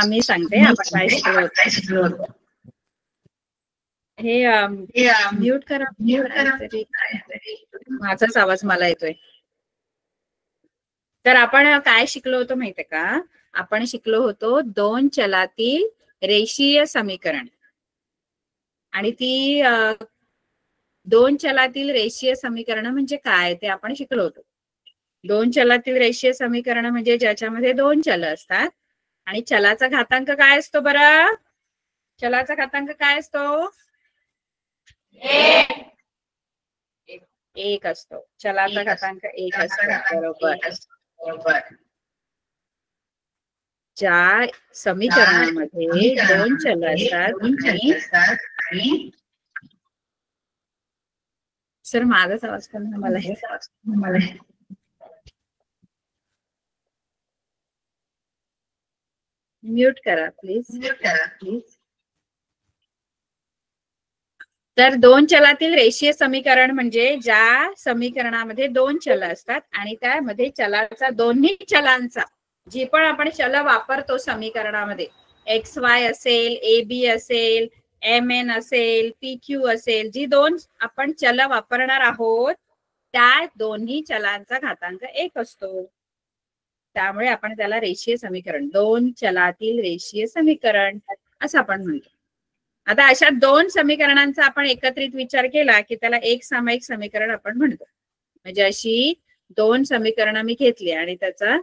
मी सांगते आपण काय शिकलो होतो. हे म्यूट करा. माझाच आवाज मला येतोय. तर आपण काय शिकलो होतो माहितीये का? आपण शिकलो होतो दोन चलातील रेषीय समीकरण. आणि ती दोन चलातील रेषीय समीकरण म्हणजे काय ते आपण शिकलो होतो. दोन चलातील रेषीय समीकरण म्हणजे ज्याच्यामध्ये दोन चल असतात आणि चलाचा घातांक काय असतो बरं? चलाचा घातांक काय असतो? एक असतो. चलाचा घातांक एक असतो. बरोबर. ज्या समीकरणामध्ये दोन चल असतात आणि सर माझाच आवाज कमी मला म्यूट करा प्लीज. तर दोन चलातील रेषीय समीकरण म्हणजे ज्या समीकरणामध्ये दोन चल असतात आणि त्यामध्ये चलाचा दोन्ही चलांचा जी पण आपण चल वापरतो समीकरणामध्ये XY असेल, AB असेल, MN असेल, PQ असेल, जी दोन आपण चल वापरणार आहोत त्या दोन्ही चलांचा घातांक एक असतो. त्यामुळे आपण त्याला रेषीय समीकरण, दोन चलातील रेषीय समीकरण असं आपण म्हणतो. आता अशा दोन समीकरणांचा आपण एकत्रित विचार केला की त्याला एक सामायिक समीकरण आपण म्हणतो. म्हणजे अशी दोन समीकरणं मी घेतली आणि त्याचा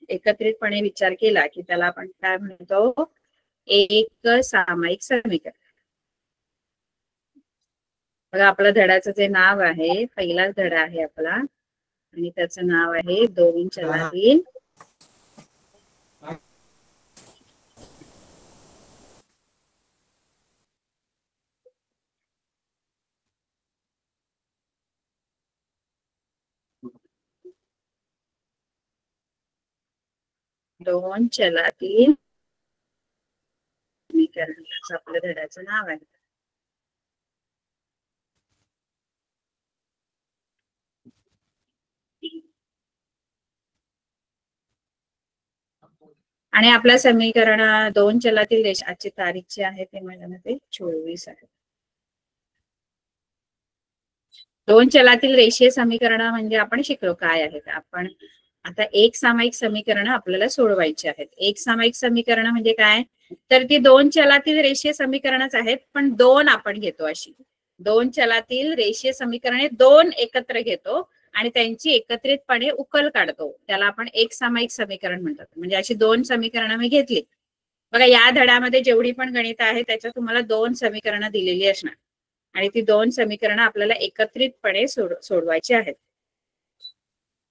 एकत्रितपणे विचार केला की त्याला आपण काय म्हणतो? एक सामायिक समीकरण. बघा आपल्या धड्याचं जे नाव आहे, पहिलाच धडा आहे आपला आणि त्याचं नाव आहे दोन चलातील समीकरण. आपल्या धड्याचं नाव आहे. आणि आपलं समीकरण दोन चलातील रेषा, आजची तारीख जी आहे ते माझ्यामध्ये 24 आहे. दोन चलातील रेषीय समीकरण म्हणजे आपण शिकलो काय आहे. आपण आता एक सामायिक समीकरण आपल्याला सोडवायची आहेत. एक सामायिक समीकरण म्हणजे काय? तर ती दोन चलातील रेषीय समीकरणच आहेत, पण दोन आपण घेतो. अशी दोन चलातील रेषीय समीकरणे दोन एकत्र घेतो आणि त्यांची एकत्रितपणे उकल काढतो. त्याला आपण एक सामायिक समीकरण म्हणतात. म्हणजे अशी दोन समीकरणं मी घेतली. बघा या धड्यामध्ये जेवढी पण गणित आहे त्याच्यात तुम्हाला दोन समीकरणं दिलेली असणार आणि ती दोन समीकरणं आपल्याला एकत्रितपणे सोडवायची आहेत.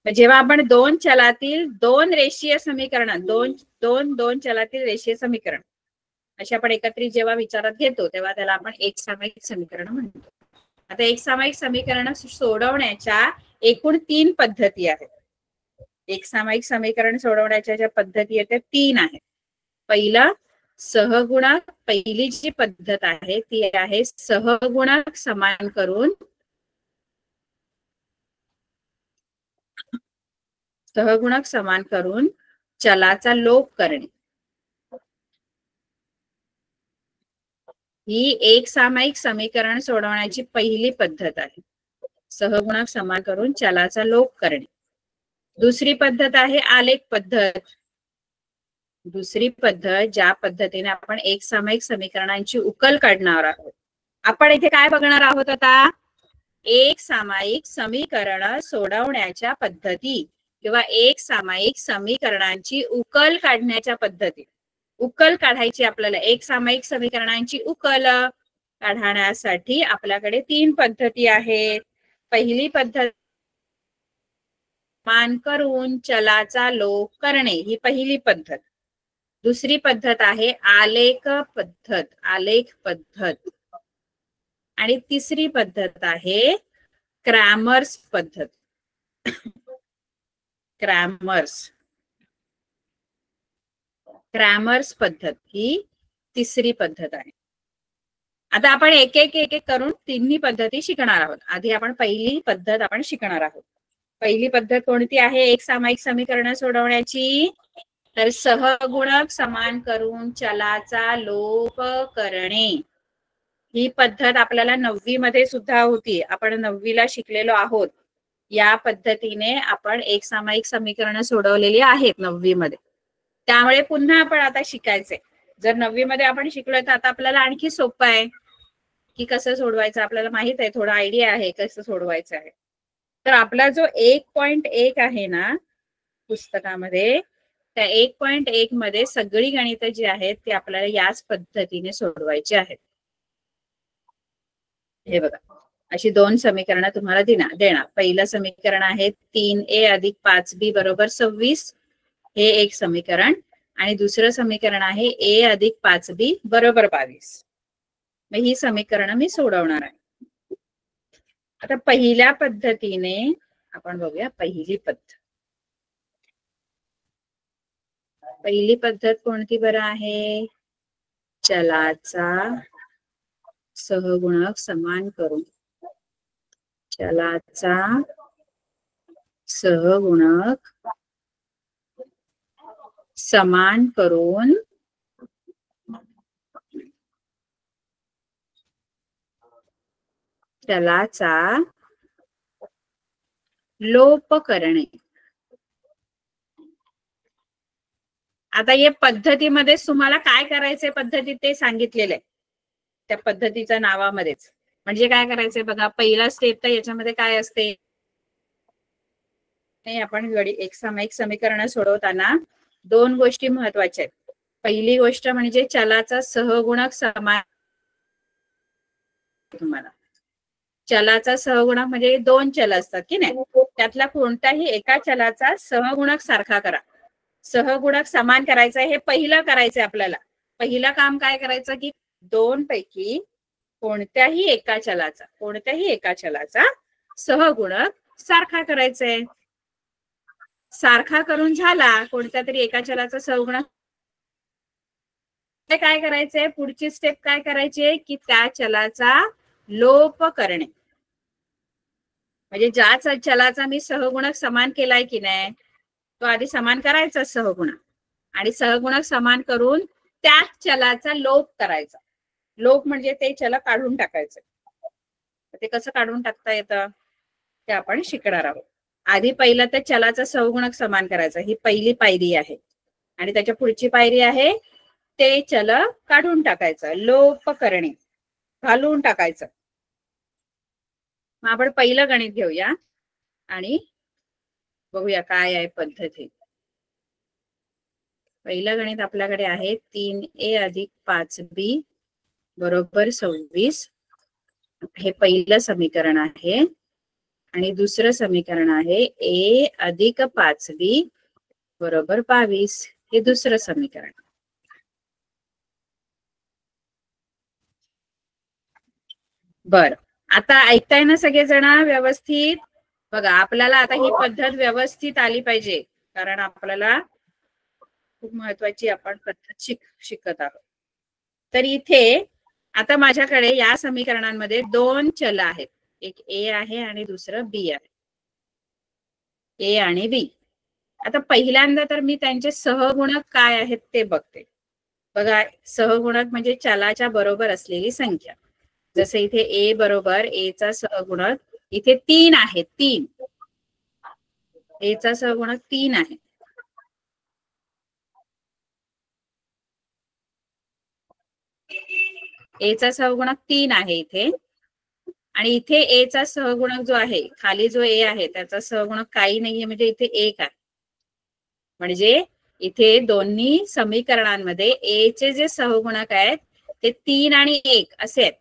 जेव्हा आपण दोन चलातील दोन रेषीय समीकरण, दोन चलातील रेषीय समीकरण अशी आपण एकत्रित जेव्हा विचारात घेतो तेव्हा त्याला आपण एक सामायिक समीकरण म्हणतो. आता एक सामायिक समीकरण सोडवण्याच्या एकूण 3 पद्धती आहेत. एक सामायिक समीकरण सोडवण्याच्या ज्या पद्धती आहेत त्या 3 आहेत. पहिला सहगुणक, पहिली जी पद्धत आहे ती आहे सहगुणक समान करून चलाचा लोप करणे. ही एक सामायिक समीकरण सोडवण्याची पहिली पद्धत आहे. सहगुणक समान करून चलाचा लोप करणे. दुसरी पद्धत आहे आलेख पद्धत. दुसरी पद्धत ज्या पद्धतीने आपण एक सामायिक समीकरणांची उकल काढणार आहोत. आपण इथे काय बघणार आहोत आता? एक सामायिक समीकरण सोडवण्याच्या पद्धती किंवा एक सामायिक समीकरणांची उकल काढण्याच्या पद्धती. उकल काढायची आपल्याला एक सामायिक समीकरणांची उकल काढण्यासाठी आपल्याकडे 3 पद्धती आहेत. पहिली पद्धत मान करून चलाचा लोप करणे, ही पहिली पद्धत. दुसरी पद्धत आहे आलेख पद्धत. आणि तिसरी पद्धत आहे क्रॅमर्स पद्धत. क्रॅमर्स पद्धत ही तिसरी पद्धत आहे. आता आपण एक एक करून तिन्ही पद्धती शिकणार आहोत. आधी आपण पहिली पद्धत आपण शिकणार आहोत. पहिली पद्धत कोणती आहे एक सामायिक समीकरण सोडवण्याची? तर सहगुणक समान करून चलाचा लोप करणे ही पद्धत आपल्याला 9वी मध्ये सुद्धा होती. आपण 9वीला शिकलेलो आहोत. या पद्धतीने आपण एक सामायिक समीकरण सोडवलेली आहेत 9वी मध्ये. त्यामुळे पुन्हा आपण आता शिकायचंय. जर 9वी मध्ये आपण शिकलोय तर आता आपल्याला आणखी सोपं आहे की कसं सोडवायचं. आपल्याला माहित आहे, थोडा आयडिया आहे कसं सोडवायचं आहे. तर आपला जो 1.1 आहे ना पुस्तकामध्ये, त्या 1.1 मध्ये सगळी गणितं जी आहेत ती आपल्याला याच पद्धतीने सोडवायची आहेत. हे बघा, अशी 2 समीकरणं तुम्हाला देणार. पहिलं समीकरण आहे 3a अधिक 5b बरोबर 26, हे एक समीकरण. आणि दुसरं समीकरण आहे a अधिक 5b बरोबर 22. मग ही समीकरणं मी सोडवणार आहे. आता पहिल्या पद्धतीने आपण बघूया. पहिली पद्धत कोणती बरं आहे? चलाचा सहगुणक समान करून. चलाचा सहगुणक समान करून चलाचा लोप करणे. आता या पद्धतीमध्ये तुम्हाला काय करायचंय पद्धतीत ते सांगितलेलं आहे त्या पद्धतीच्या नावामध्येच. म्हणजे काय करायचंय बघा, पहिला स्टेप तर याच्यामध्ये काय असते, आपण एक सामायिक समीकरण सोडवताना 2 गोष्टी महत्वाच्या आहेत. पहिली गोष्ट म्हणजे चलाचा सहगुणक समान. तुम्हाला चलाचा सहगुणक म्हणजे 2 चल असतात की नाही, त्यातला कोणताही एका चलाचा सहगुणक सारखा करा. सहगुणक समान करायचं हे पहिलं करायचंय आपल्याला. पहिलं काम काय करायचं की 2 पैकी कोणत्याही एका चलाचा सहगुणक सारखा करायचंय. सारखा करून झाला कोणत्या तरी एका चलाचा सहगुणक, काय करायचंय, पुढची स्टेप काय करायची की त्या चलाचा लोप करणे. म्हणजे ज्या चलाचा मी सहगुणक समान केलाय की नाही, तो आधी समान करायचा सहगुणक, आणि सहगुणक समान करून त्या चलाचा लोप करायचा. लोप म्हणजे ते चल काढून टाकायचं. ते कसं काढून टाकता येतं ते आपण शिकणार आहोत. आधी पहिलं तर चलाचा सहगुणक समान करायचा, ही पहिली पायरी आहे. आणि त्याच्या पुढची पायरी आहे ते चल काढून टाकायचं, लोप करणे, घालून टाकायचं. मग आपण पहिलं गणित घेऊया आणि बघूया काय आहे पद्धती. पहिलं गणित आपल्याकडे आहे 3a अधिक 5b बरोबर 26. हे पहिलं समीकरण आहे. आणि दुसरं समीकरण आहे a अधिक 5b बरोबर 22. हे दुसरं समीकरण. बर, आता ऐकताय ना सगळेजण व्यवस्थित? बघा, आपल्याला आता ही पद्धत व्यवस्थित आली पाहिजे, कारण आपल्याला खूप महत्वाची आपण पद्धत शिकत आहोत. तर इथे आता माझ्याकडे या समीकरणांमध्ये 2 चल आहेत. एक a आहे आणि दुसरं b आहे. a आणि b. आता पहिल्यांदा तर मी त्यांचे सहगुणक काय आहेत ते बघते. बघा, सहगुणक म्हणजे चलाच्या बरोबर असलेली संख्या. जसे इथे a बरोबर a चा सहगुणक इथे 3 आहे. 3 a चा सहगुणक 3 आहे. a चा सहगुणक 3 आहे इथे. आणि इथे a चा सहगुणक जो आहे, खाली जो a आहे त्याचा सहगुणक काही नाहीये, म्हणजे इथे 1 आहे. म्हणजे इथे दोन्ही समीकरणांमध्ये a चे जे सहगुणक आहेत ते 3 आणि 1 असे आहेत.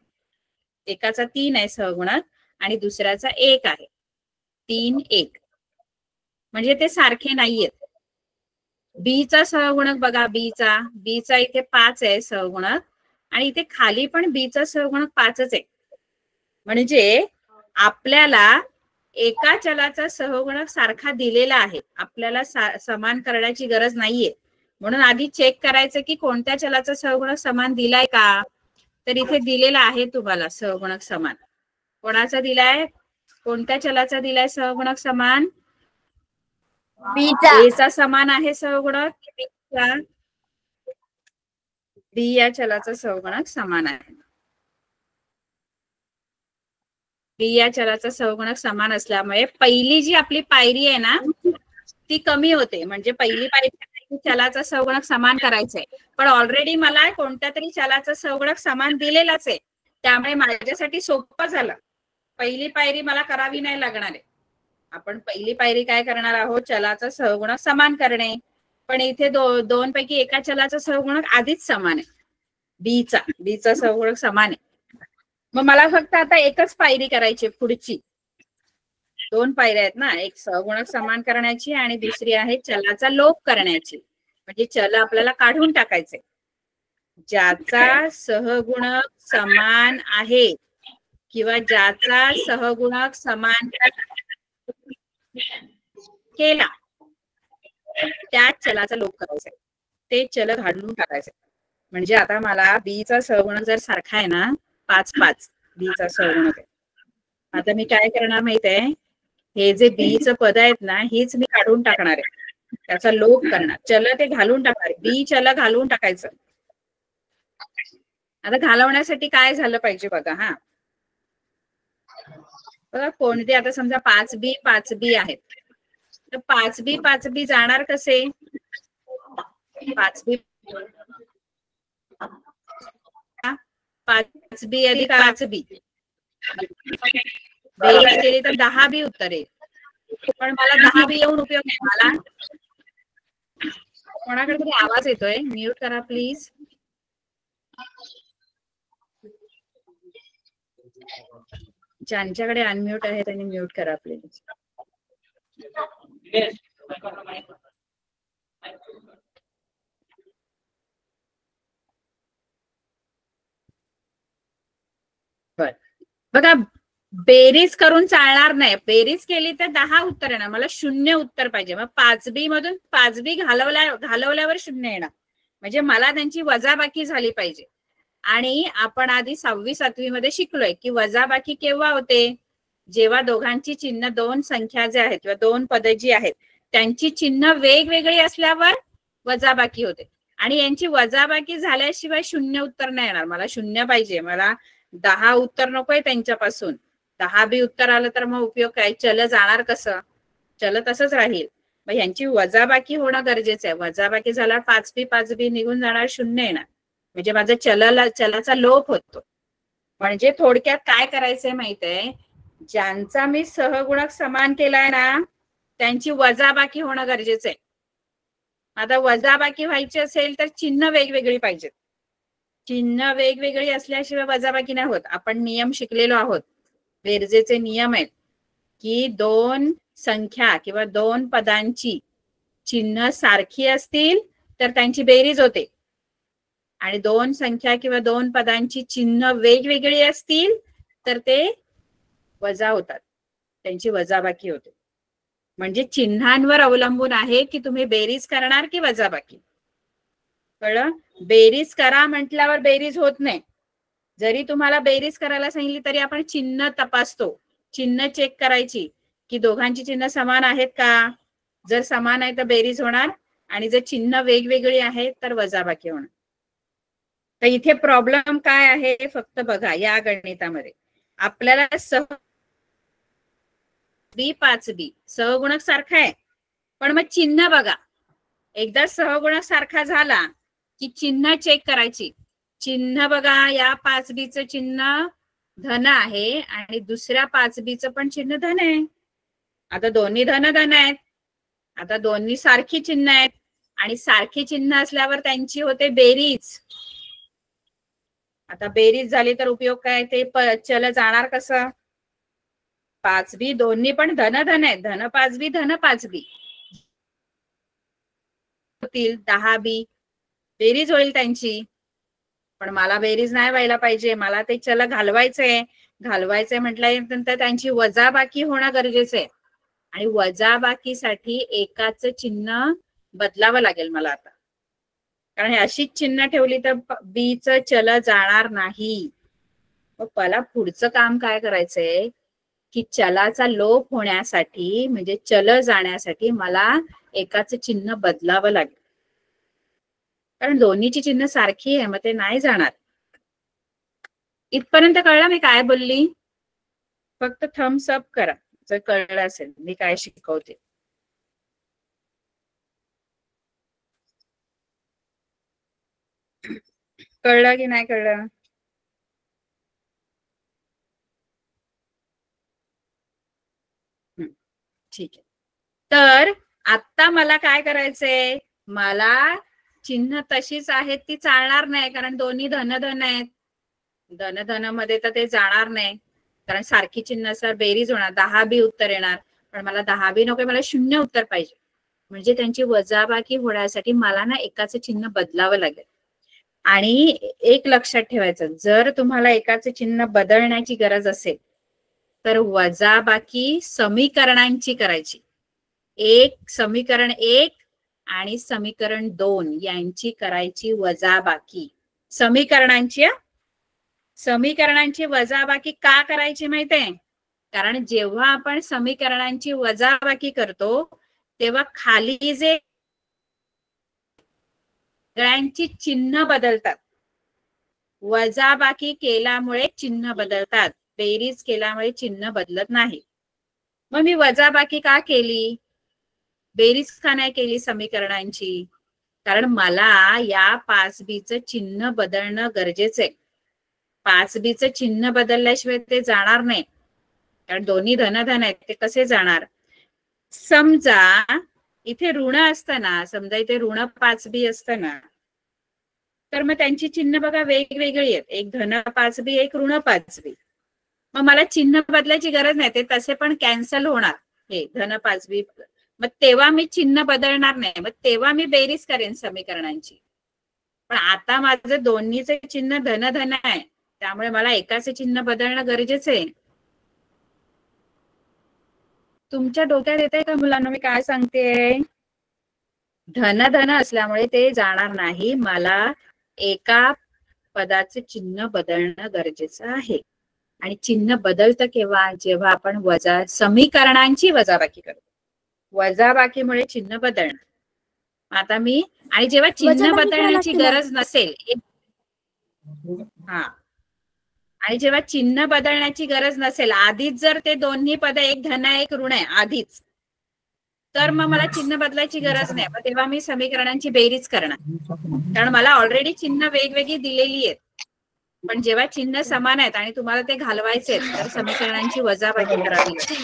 एकाचा 3 आहे सहगुणक आणि दुसऱ्याचा 1 आहे. 3 1 म्हणजे ते सारखे नाहीयेत. b चा सहगुणक बघा, b चा इथे 5 आहे सहगुणक, आणि इथे खाली पण b चा सहगुणक 5च आहे. म्हणजे आपल्याला एका चलाचा सहगुणक सारखा दिलेला आहे, आपल्याला समान करण्याची गरज नाहीये. म्हणून आधी चेक करायचं की कोणत्या चलाचा सहगुणक समान दिलाय का. तर इथे दिलेला आहे तुम्हाला सहगुणक समान. कोणाचा दिलाय, कोणत्या चलाचा दिलाय सहगुणक समान? a चा समान आहे सहगुणक. का बी या चलाचा सहगुणक समान आहे. बी या चलाचा सहगुणक समान असल्यामुळे पहिली जी आपली पायरी आहे ना ती कमी होते. म्हणजे पहिली पायरी चलाचा सहगुणक समान करायचंय, पण ऑलरेडी मला कोणत्या तरी चलाचा सहगुणक समान दिलेलाच आहे, त्यामुळे माझ्यासाठी सोपं झालं. पहिली पायरी मला करावी नाही लागणार आहे. आपण पहिली पायरी काय करणार आहोत, चलाचा सहगुणक समान करणे. पण इथे दोन पैकी एका चलाचा सहगुणक आधीच समान आहे, बीचा सहगुणक समान आहे. मग मला फक्त आता एकच पायरी करायची पुढची. दोन पायऱ्या आहेत ना, एक सहगुणक समान करण्याची आणि दुसरी आहे चलाचा लोप करण्याची. म्हणजे चल आपल्याला काढून टाकायचे. ज्याचा सहगुणक समान आहे किंवा ज्याचा सहगुणक समान केला त्या चलाचा लोप करायचा, ते चल काढून टाकायचे. म्हणजे आता मला बीचा सहगुणक जर सारखा आहे ना 5-5 बीचा सहगुणक आहे, आता मी काय करणार माहित आहे, हे जे बीचं पद आहेत ना हेच मी काढून टाकणार आहे, त्याचा लोप करणार, चल ते घालून टाकणार, बी चल घालून टाकायचं. आता घालवण्यासाठी काय झालं पाहिजे बघा. हा बघा कोणते, आता समजा 5B आहेत, तर 5B जाणार कसे, 5B अधिक 5B बेरीज केली तर 10B उत्तर येईल. पण मला 10B येऊन उपयोग नाही. मला कोणाकडे तरी आवाज येतोय, म्यूट करा प्लीज. ज्यांच्याकडे अनम्यूट आहे त्यांनी म्यूट करा प्लीज. बघा बेरीज करून चालणार नाही, बेरीज केली तर 10 उत्तर येणार, मला 0 उत्तर पाहिजे. मग 5B मधून 5B घालवल्यावर 0 येणार, म्हणजे मला त्यांची वजाबाकी झाली पाहिजे. आणि आपण आधी 6वी-7वी मध्ये शिकलोय की वजाबाकी केव्हा होते, जेव्हा दोघांची चिन्ह, दोन संख्या जे आहेत किंवा दोन पदे जी आहेत त्यांची चिन्ह वेगवेगळी असल्यावर वजाबाकी होते. आणि यांची वजाबाकी झाल्याशिवाय 0 उत्तर नाही येणार, मला 0 पाहिजे, मला 10 उत्तर नकोय त्यांच्यापासून. 10B उत्तर आलं तर मग उपयोग काय, चल जाणार कसं, चल तसंच राहील. मग यांची वजाबाकी होणं गरजेचं आहे. वजाबाकी झाल्यावर 5B निघून जाणार, 0 येणार, म्हणजे माझा चलाचा लोप होतो. म्हणजे थोडक्यात काय करायचंय माहितीये, ज्यांचा मी सहगुणक समान केलाय ना त्यांची वजाबाकी होणं गरजेचं आहे. आता वजाबाकी व्हायची असेल तर चिन्ह वेगवेगळी पाहिजेत, चिन्ह वेगवेगळी असल्याशिवाय वजाबाकी नाही होत. आपण नियम शिकलेलो आहोत, बेरजेचे नियम आहेत की दोन संख्या किंवा दोन पदांची चिन्ह सारखी असतील तर त्यांची बेरीज होते, आणि दोन संख्या किंवा दोन पदांची चिन्ह वेगवेगळी असतील तर ते वजा होतात, त्यांची वजाबाकी होते. म्हणजे चिन्हांवर अवलंबून आहे की तुम्ही बेरीज करणार की वजाबाकी. कळलं, बेरीज करा म्हटल्यावर बेरीज होत नाही. जरी तुम्हाला बेरीज करायला सांगितली तरी आपण चिन्ह तपासतो, चिन्ह चेक करायची की दोघांची चिन्ह समान आहेत का, जर समान आहे तर बेरीज होणार, आणि जर चिन्ह वेगवेगळी आहेत तर वजाबाकी होणार. तर इथे प्रॉब्लेम काय आहे फक्त बघा, या गणितामध्ये आपल्याला 5B सहगुणक सारखा आहे, पण मग चिन्ह बघा, एकदा सहगुणक सारखा झाला की चिन्ह चेक करायची. चिन्ह बघा, या 5Bचं चिन्ह धन आहे आणि दुसऱ्या 5Bचं पण चिन्ह धन आहे. आता दोन्ही धन आहेत, आता दोन्ही सारखी चिन्ह आहेत, आणि सारखी चिन्ह असल्यावर त्यांची होते बेरीज. आता बेरीज झाली तर उपयोग काय, ते चल जाणार कसं, 5B दोन्ही पण धन आहेत, धन 5B होतील, 10B बेरीज होईल त्यांची. पण मला बेरीज नाही व्हायला पाहिजे, मला ते चल घालवायचंय म्हटल्यानंतर त्यांची वजाबाकी होणं गरजेचं आहे, आणि वजाबाकीसाठी एकाच चिन्ह बदलावं लागेल मला आता, कारण अशीच चिन्ह ठेवली तर बीचं चल जाणार नाही. मग मला पुढचं काम काय करायचंय की चलाचा लोप होण्यासाठी, म्हणजे चल जाण्यासाठी मला एकाच चिन्ह बदलावं लागेल. कारण दोन्हीची चिन्ह सारखी आहे, मग ते नाही जाणार. इथपर्यंत कळलं मी काय बोलली? फक्त थम्स अप करा जर कळलं असेल मी काय शिकवते. कळलं की नाही कळलं? ठीक आहे. तर आता मला काय करायचंय, मला चिन्ह तशीच आहेत ती चालणार नाही, कारण दोन्ही धन धन आहेत. धन धन मध्ये तर ते जाणार नाही, कारण सारखी चिन्ह सर बेरीज होणार, 10 बी उत्तर येणार. पण मला 10 बी नको, मला 0 उत्तर पाहिजे. म्हणजे त्यांची वजाबाकी होण्यासाठी मला ना एकाचं चिन्ह बदलावं लागेल. आणि एक लक्षात ठेवायचं, जर तुम्हाला एकाचे चिन्ह बदलण्याची गरज असेल तर वजाबाकी समीकरणांची करायची. समीकरण 1 आणि समीकरण 2 यांची करायची वजाबाकी. समीकरणांची वजाबाकी का करायची माहितीये? कारण जेव्हा आपण समीकरणांची वजाबाकी करतो तेव्हा खाली जे सगळ्यांची चिन्ह बदलतात. वजाबाकी केल्यामुळे चिन्ह बदलतात, बेरीज केल्यामुळे चिन्ह बदलत नाही. मग मी वजाबाकी का केली, बेरीज का नाही केली समीकरणांची? कारण मला या 5b चिन्ह बदलणं गरजेचं आहे. 5b चिन्ह बदलल्याशिवाय ते जाणार नाही, कारण दोन्ही धन धन आहेत, ते कसे जाणार? समजा इथे ऋण असतं ना, समजा इथे ऋण 5b असतं ना, तर मग त्यांची चिन्ह बघा वेगवेगळी आहेत. एक धन 5b, एक ऋण 5b. मग मला चिन्ह बदलायची गरज नाही, ते तसे पण कॅन्सल होणार हे धन 5b. मग तेव्हा मी चिन्ह बदलणार नाही, मग तेव्हा मी बेरीज करेन समीकरणांची. पण आता माझं दोन्हीचे चिन्ह धन धन आहे, त्यामुळे मला एकाचे चिन्ह बदलणं गरजेचं आहे. तुमच्या डोक्यात येते का मुलांना मी काय सांगते? धन धन असल्यामुळे ते जाणार नाही, मला एका पदाचे चिन्ह बदलणं गरजेचं आहे. आणि चिन्ह बदलतं केव्हा? जेव्हा आपण समीकरणांची वजाबाकी करतो. वजाबाकीमुळे चिन्ह बदलणं. आता मी, आणि जेव्हा चिन्ह बदलण्याची गरज नसेल, हा, आणि जेव्हा चिन्ह बदलण्याची गरज नसेल, आधीच जर ते दोन्ही पद एक धन आहे एक ऋण आहे आधीच, तर मग मला चिन्ह बदलायची गरज नाही. मग तेव्हा मी समीकरणांची बेरीज करणार, कारण मला ऑलरेडी चिन्ह वेगवेगळी दिलेली आहेत. पण जेव्हा चिन्ह समान आहेत आणि तुम्हाला ते घालवायचे तर समीकरणांची वजाबाकी करावी लागते.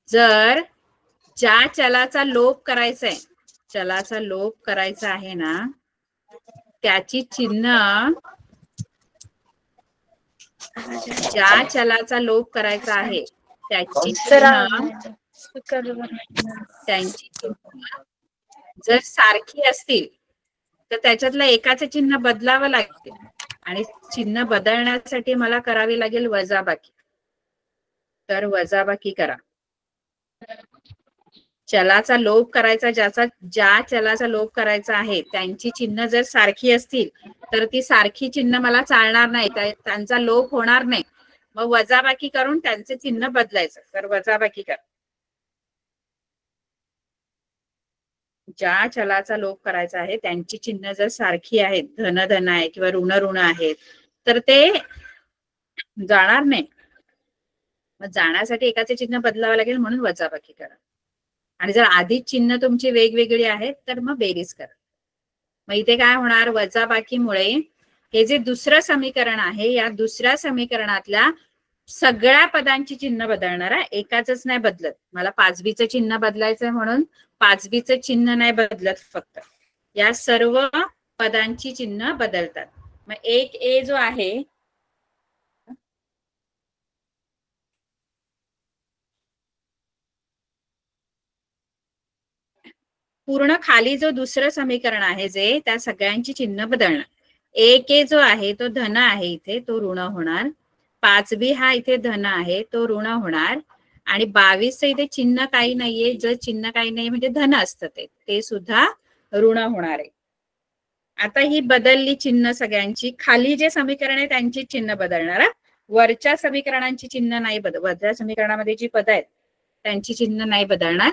जर ज्या चलाचा लोप करायचा आहे ना, त्याची चिन्ह, ज्या चलाचा लोप करायचा आहे त्याची चिन्ह, त्यांची चिन्ह जर सारखी असतील तर त्याच्यातलं एकाचे चिन्ह बदलावं लागेल, आणि चिन्ह बदलण्यासाठी मला करावी लागेल वजाबाकी. तर वजाबाकी करा. चलाचा लोप करायचा, ज्या चलाचा लोप करायचा आहे त्यांची चिन्ह जर सारखी असतील तर ती सारखी चिन्ह मला चालणार नाही, त्यांचा लोप होणार नाही. मग वजाबाकी करून त्यांचे चिन्ह बदलायचं. तर वजाबाकी करा. ज्या चलाचा लोप करायचा आहे त्यांची चिन्ह जर सारखी आहेत, धन धन आहे किंवा ऋण ऋण आहेत, तर ते जाणार नाही. मग जाण्यासाठी एकाचे चिन्ह बदलावं लागेल, म्हणून वजाबाकी करा. आणि जर आधीच चिन्ह तुमची वेगवेगळी आहेत तर मग बेरीज करा. मग इथे काय होणार? वजाबाकीमुळे हे जे दुसरं समीकरण आहे, या दुसऱ्या समीकरणातल्या सगळ्या पदांची चिन्ह बदलणार आहे, एकाच नाही बदलत. मला 5b चिन्ह बदलायचंय म्हणून 5b चिन्ह नाही बदलत, फक्त या सर्व पदांची चिन्ह बदलतात. मग एक ए जो आहे, पूर्ण खाली जो दुसरं समीकरण आहे जे, त्या सगळ्यांची चिन्ह बदलणार. एक ए जो आहे तो धन आहे, इथे तो ऋण होणार. 5b हा इथे धन आहे, तो ऋण होणार. आणि 22 इथे चिन्ह काही नाहीये, जर चिन्ह काही नाही म्हणजे धन असतं ते सुद्धा ऋण होणार आहे. आता ही बदलली चिन्ह सगळ्यांची. खाली जे समीकरण आहे त्यांची चिन्ह बदलणार, वरच्या समीकरणांची चिन्ह नाही वरच्या समीकरणामध्ये जी पद आहेत त्यांची चिन्ह नाही बदलणार.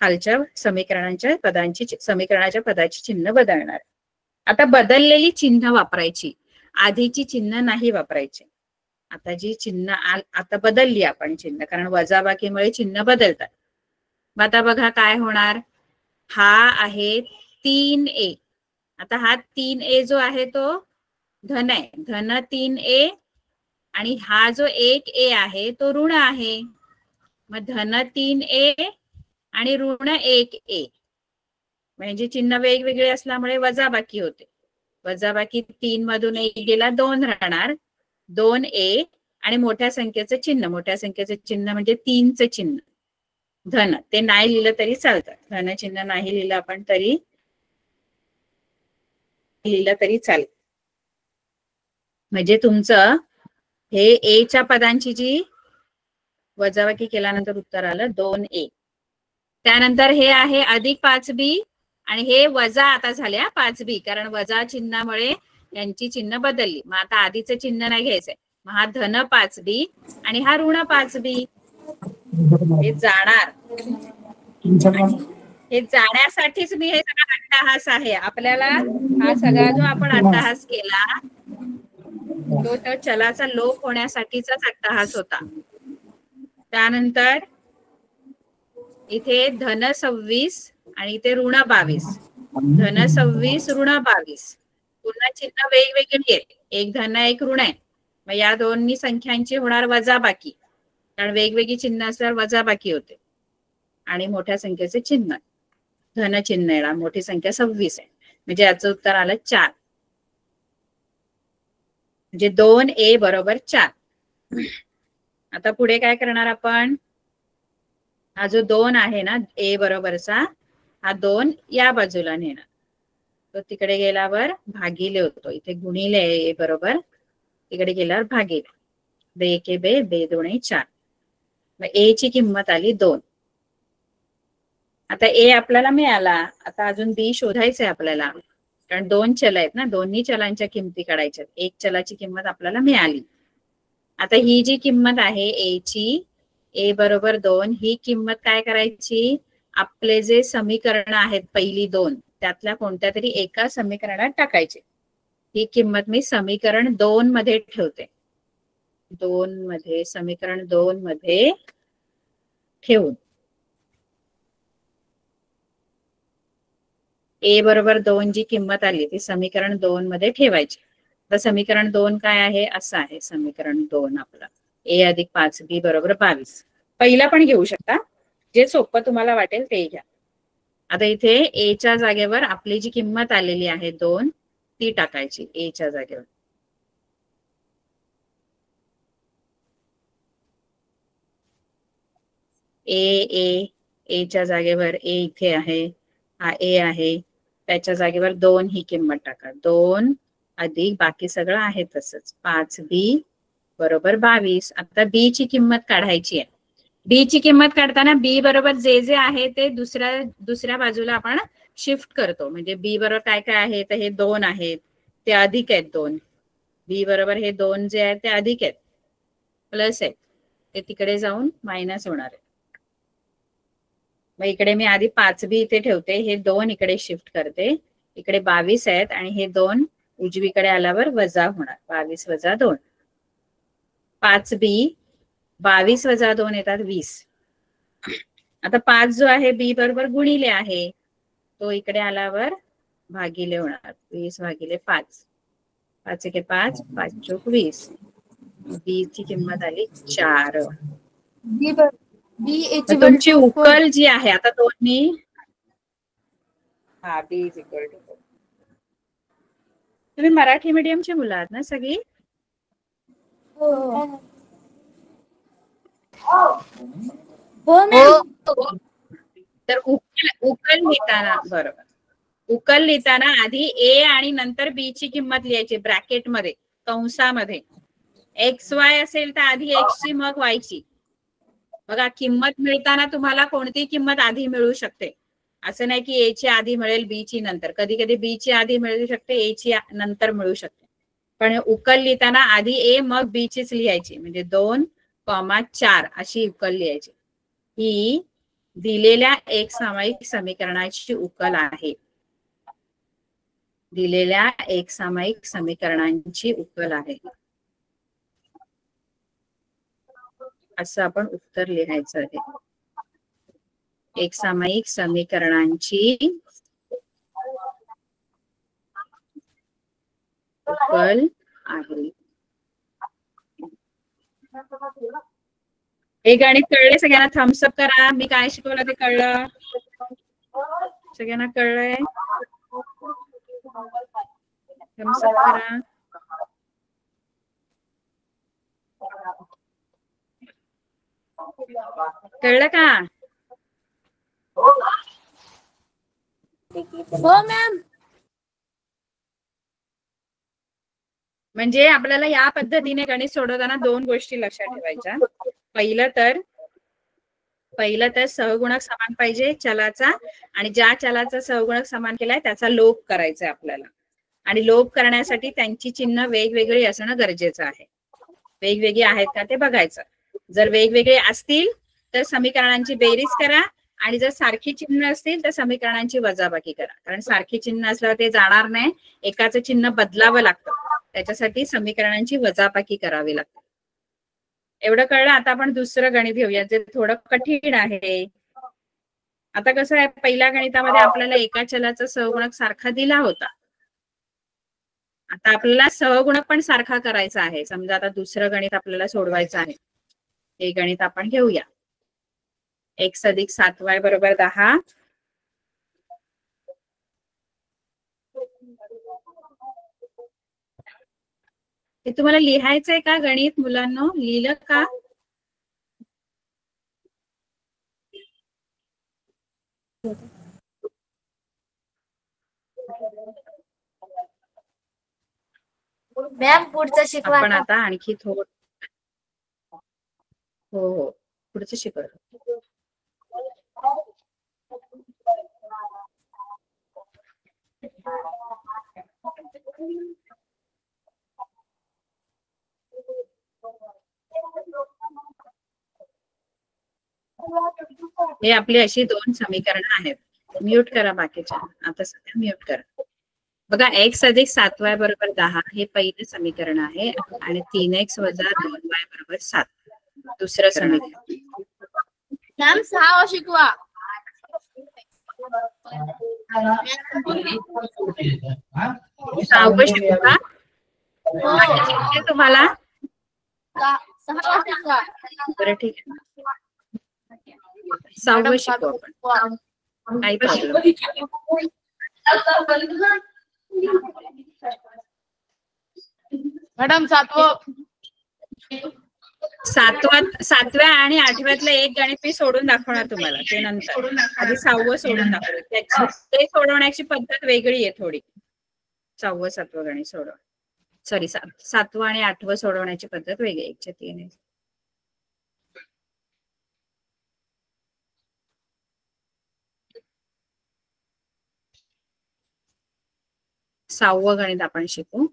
खालच्या समीकरणाच्या पदाची चिन्ह बदलणार. आता बदललेली चिन्ह वापरायची, आधीची चिन्ह नाही वापरायची. आता जी चिन्ह आता बदलली आपण चिन्ह, कारण वजाबाकीमुळे चिन्ह बदलतात. मग आता बघा काय होणार. हा आहे 3a. आता हा 3a जो आहे तो धन आहे, धन 3a, आणि हा जो 1a आहे तो ऋण आहे. मग धन 3a आणि ऋण 1a, म्हणजे चिन्ह वेगवेगळे असल्यामुळे वजाबाकी होते. वजाबाकी 3 मधून 1 गेला 2 राहणार, 2a, आणि मोठ्या संख्येचं चिन्ह म्हणजे 3चं चिन्ह धन, ते नाही लिहिलं तरी चालतं. धन चिन्ह नाही लिहिलं आपण तरी चालेल. म्हणजे तुमचं हे a च्या पदांची जी वजाबाकी केल्यानंतर उत्तर आलं 2a. त्यानंतर हे आहे अधिक 5b, आणि हे वजा आता झाले 5b, कारण वजा चिन्हामुळे यांची चिन्ह बदलली. मग आता आधीचं चिन्ह नाही घ्यायचंय. मग हा धन 5b आणि हा ऋण 5b हे जाणार. हे जाण्यासाठीच मी हे सगळा अट्टाहास आहे. आपल्याला हा सगळा जो आपण अट्टाहास केला तो चलाचा लोप होण्यासाठीचाच अट्टाहास होता. त्यानंतर इथे धन 26 आणि इथे ऋण 22, धन 26 ऋण 22, पुन्हा चिन्ह वेगवेगळी आहे, एक धन एक ऋण आहे. मग या दोन्ही संख्यांची होणार वजाबाकी, कारण वेगवेगळी चिन्ह असल्यावर वजाबाकी होते. आणि मोठ्या संख्येचे चिन्ह धन चिन्ह येणार, मोठी संख्या 26 आहे, म्हणजे याचं उत्तर आलं 4. म्हणजे 2a बरोबर 4. आता पुढे काय करणार आपण. हा जो 2 आहे ना a बरोबरचा, हा 2 या बाजूला नेणार, तो तिकडे गेल्यावर भागिले होतो. इथे गुणिले a बरोबर, तिकडे गेल्यावर भागिले. बे के बे, बे दोणे 4. मग a ची किंमत आली 2. आता a आपल्याला मिळाला. आता अजून b शोधायचंय आपल्याला, कारण 2 चल आहेत ना, दोन्ही चलांच्या किमती काढायच्या. एक चलाची किंमत आपल्याला मिळाली. आता ही जी किंमत आहे a ची, a बरोबर 2, ही किंमत काय करायची. आपले जे समीकरण आहेत पहिली 2, त्यातल्या कोणत्या तरी एका समीकरणात टाकायची. ही किंमत मी समीकरण 2 मध्ये ठेवते. समीकरण 2 मध्ये ठेवून a बरोबर 2 जी किंमत आली ती समीकरण 2 मध्ये ठेवायची. तर समीकरण 2 काय आहे, असं आहे समीकरण 2 आपलं. a अधिक 5b बरोबर 22. पहिला पण घेऊ शकता, जे सोपं तुम्हाला वाटेल ते घ्या. आता इथे a च्या जागेवर आपली जी किंमत आलेली आहे 2, ती टाकायची a च्या जागेवर. a च्या जागेवर a इथे आहे, हा a आहे, त्याच्या जागेवर 2 ही किंमत टाका. 2 अधिक बाकी सगळं आहे तसंच 5b बरोबर 22. आता b ची किंमत काढायची आहे. b ची किंमत काढताना b बरोबर जे जे आहे ते दुसऱ्या बाजूला आपण शिफ्ट करतो. म्हणजे b बरोबर काय काय आहे, तर हे 2 आहेत, ते अधिक आहेत 2. b बरोबर हे 2 जे आहेत ते अधिक आहेत, प्लस आहेत, ते तिकडे जाऊन मायनस होणार आहे. मग इकडे मी आधी 5b इथे ठेवते, हे 2 इकडे शिफ्ट करते, इकडे 22 आहेत, आणि हे 2 उजवीकडे आल्यावर वजा होणार. 22 वजा 2, 5b 22 वजा 2 येतात 20. आता 5 जो आहे b बरोबर गुणिले आहे, तो इकडे आल्यावर भागिले होणार. 20 भागिले 5, 5 एके 5, 5 चोक 20. b ची किंमत आली 4. तुमची उकल जी आहे आता दोन्ही, हा b इज इक्वल टू 4. तुम्ही मराठी मीडियमची मुलं आहात ना सगळी. तर उकल लिहिताना, बरोबर, उकल लिहिताना आधी a आणि नंतर b ची किंमत लिहायची ब्रॅकेटमध्ये, कंसामध्ये. XY असेल तर आधी x ची मग y ची. बघा किंमत मिळताना तुम्हाला कोणती किंमत आधी मिळू शकते, असं नाही की a ची आधी मिळेल b ची नंतर. कधी कधी b ची आधी मिळू शकते, a ची नंतर मिळू शकते. पण उकल लिहिताना आधी a मग b चीच लिहायची, म्हणजे 2,4 अशी उकल लिहायची. ही दिलेल्या एक सामायिक समीकरणाची उकल आहे. दिलेल्या एक सामायिक समीकरणांची उकल आहे असं आपण उत्तर लिहायचं आहे. एक सामायिक समीकरणांची उकल आहे. हे गणित कळले सगळ्यांना? थम्सअप करा. मी काय शिकवलं ते कळलं? सगळ्यांना कळलंय? थम्सअप करा. कळलं का? हो मॅम. म्हणजे आपल्याला या पद्धतीने गणित सोडवताना दोन गोष्टी लक्षात ठेवायच्या. पहिलं तर सहगुणक समान पाहिजे चलाचा, आणि ज्या चलाचा सहगुणक समान केलाय त्याचा लोप करायचा आहे आपल्याला. आणि लोप करण्यासाठी त्यांची चिन्ह वेगवेगळी असणं गरजेचं आहे. वेगवेगळी आहेत का ते बघायचं. जर वेगवेगळे असतील तर समीकरणांची बेरीज करा, आणि जर सारखी चिन्ह असतील तर समीकरणांची वजाबाकी करा. कारण सारखी चिन्ह असल्यावर ते जाणार नाही, एकाचं चिन्ह बदलावं लागतं. त्याच्यासाठी समीकरणांची वजाबाकी करावी लागते. एवढं कळलं? आता आपण दुसरं गणित घेऊया जे थोडं कठीण आहे. आता कसं आहे, पहिल्या गणितामध्ये आपल्याला एका चलाचा सहगुणक सारखा दिला होता. आता आपल्याला सहगुणक पण सारखा करायचा आहे. समजा आता दुसरं गणित आपल्याला सोडवायचं आहे. हे गणित आपण घेऊया. x + 7y = 10. हे तुम्हाला लिहायचंय का गणित मुलांनो? लिहिलं का? मॅम पुढचं शिकवा. आपण आता आणखी थोडं हो पुढचं शिकवू. हे आपली अशी दोन समीकरणं आहेत. म्यूट करा बाकीच्या. आता सध्या म्यूट करा. बघा, x + 7y = 10 हे पहिलं समीकरण आहे, आणि 3x - 2y = 7 दुसरं समीकरण. मॅम 6 शिकवा. 6 शिकवा तुम्हाला. 6 शिकवा. बरं ठीक आहे. 6 शिकू आपण. काही प्रॉब्लेम. मॅडम 7व्या आणि 8व्यातलं एक गणित मी सोडून दाखवणार तुम्हाला. ते नंतर. आधी 6वं सोडून दाखवलं. ते सोडवण्याची पद्धत वेगळी आहे थोडी. 6वं 7वं गणित सोडव. सॉरी 7वं आणि 8वं सोडवण्याची पद्धत वेगळी. 1 च्या 3 आहे. सहावं गणित आपण शिकू.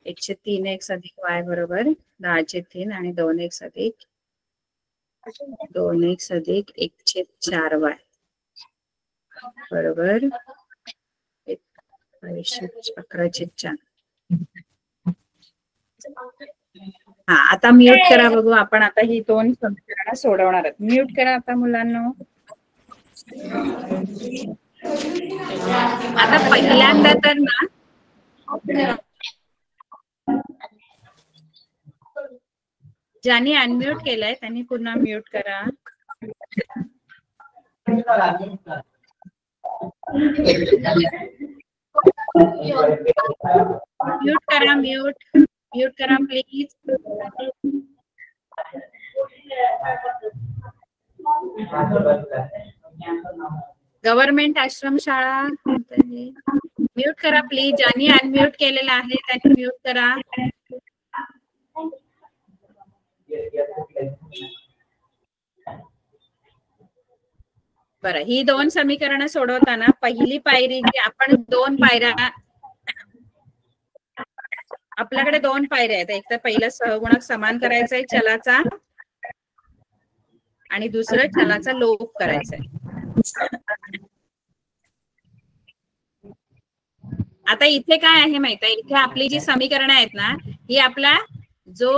103x + y = 10/3 आणि 2x + 2x + 1/4y बरोबर 11/4. हा, आता म्यूट करा बघू. आपण आता ही दोन समीकरणं सोडवणार आहोत. म्यूट करा आता मुलांना. आता पहिल्यांदा तर ना ज्यांनी अनम्यूट केलंय त्यांनी पुन्हा म्यूट करा. म्यूट करा. म्यूट करा प्लीज. गव्हर्नमेंट आश्रमशाळा म्यूट करा प्लीज. ज्यांनी अनम्यूट केलेलं आहे त्यांनी म्यूट करा. बरं, ही दोन समीकरणं सोडवताना पहिली पायरी जी आपण 2 पायऱ्या, आपल्याकडे 2 पायऱ्या आहेत. एक तर पहिलं सहगुणक समान करायचंय चलाचा, आणि दुसरं चलाचा लोप करायचा आहे. आता इथे काय आहे माहिती आहे, इथे आपली जी समीकरणं आहेत ना, ही आपला जो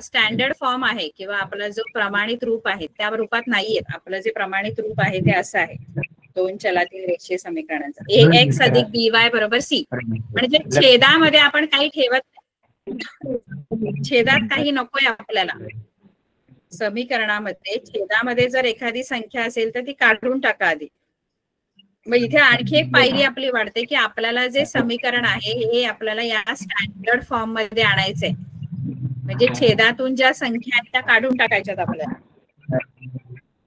स्टँडर्ड फॉर्म आहे किंवा आपला जो प्रमाणित रूप आहे त्या रूपात नाहीये. आपलं जे प्रमाणित रूप आहे ते असं आहे, दोन चलातील रेषीय समीकरणांचं ax अधिक by बरोबर c. म्हणजे छेदामध्ये आपण काही ठेवत नाही, छेदात काही नकोय आपल्याला. समीकरणामध्ये छेदामध्ये जर एखादी संख्या असेल तर ती काढून टाका आधी. मग इथे आणखी एक पायरी आपली वाढते की आपल्याला जे समीकरण आहे हे आपल्याला या स्टँडर्ड फॉर्म मध्ये आणायचंय. म्हणजे छेदातून ज्या संख्या आहेत त्या काढून टाकायच्यात आपल्याला.